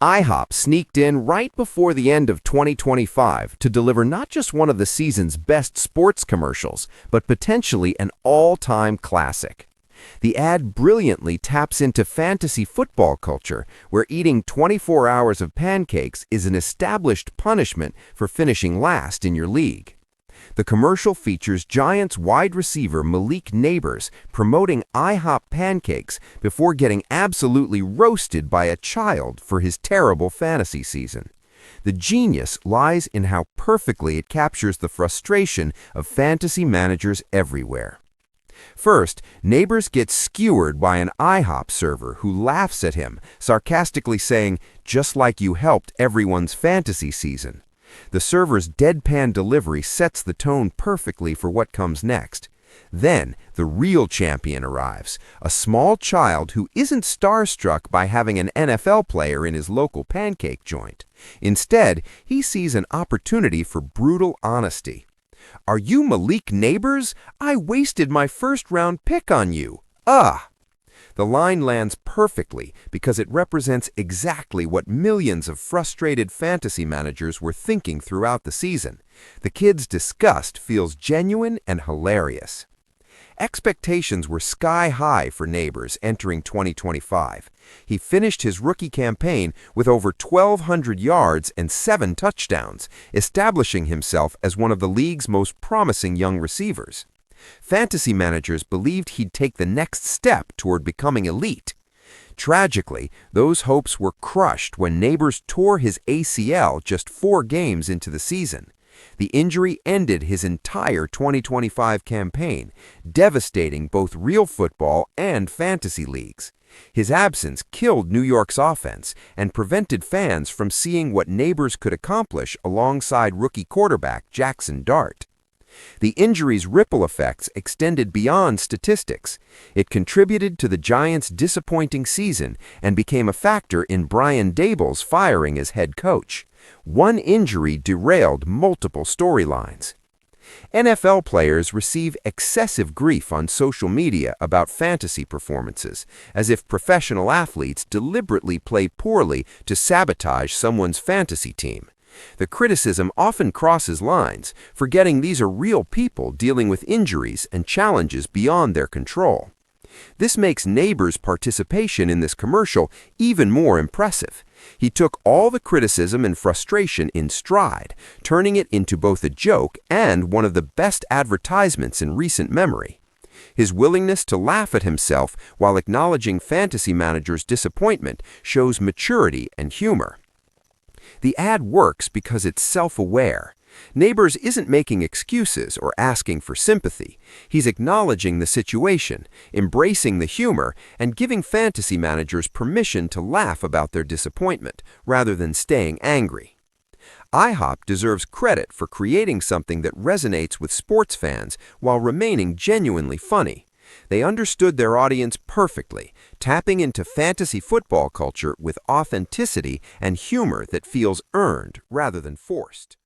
IHOP sneaked in right before the end of 2025 to deliver not just one of the season's best sports commercials, but potentially an all-time classic. The ad brilliantly taps into fantasy football culture, where eating 24 hours of pancakes is an established punishment for finishing last in your league. The commercial features Giants wide receiver Malik Neighbors promoting IHOP pancakes before getting absolutely roasted by a child for his terrible fantasy season. The genius lies in how perfectly it captures the frustration of fantasy managers everywhere. First, Neighbors gets skewered by an IHOP server who laughs at him, sarcastically saying, "Just like you helped everyone's fantasy season." The server's deadpan delivery sets the tone perfectly for what comes next. Then, the real champion arrives, a small child who isn't starstruck by having an NFL player in his local pancake joint. Instead, he sees an opportunity for brutal honesty. "Are you Malik Neighbors? I wasted my first-round pick on you. Ugh!" The line lands perfectly because it represents exactly what millions of frustrated fantasy managers were thinking throughout the season. The kid's disgust feels genuine and hilarious. Expectations were sky-high for Neighbors entering 2025. He finished his rookie campaign with over 1,200 yards and 7 touchdowns, establishing himself as one of the league's most promising young receivers. Fantasy managers believed he'd take the next step toward becoming elite. Tragically, those hopes were crushed when Neighbors tore his ACL just 4 games into the season. The injury ended his entire 2025 campaign, devastating both real football and fantasy leagues. His absence killed New York's offense and prevented fans from seeing what Neighbors could accomplish alongside rookie quarterback Jackson Dart. The injury's ripple effects extended beyond statistics. It contributed to the Giants' disappointing season and became a factor in Brian Daboll's firing as head coach. One injury derailed multiple storylines. NFL players receive excessive grief on social media about fantasy performances, as if professional athletes deliberately play poorly to sabotage someone's fantasy team. The criticism often crosses lines, forgetting these are real people dealing with injuries and challenges beyond their control. This makes Neighbors' participation in this commercial even more impressive. He took all the criticism and frustration in stride, turning it into both a joke and one of the best advertisements in recent memory. His willingness to laugh at himself while acknowledging fantasy managers' disappointment shows maturity and humor. The ad works because it's self-aware. Neighbors isn't making excuses or asking for sympathy. He's acknowledging the situation, embracing the humor, and giving fantasy managers permission to laugh about their disappointment, rather than staying angry. IHOP deserves credit for creating something that resonates with sports fans while remaining genuinely funny. They understood their audience perfectly, tapping into fantasy football culture with authenticity and humor that feels earned rather than forced.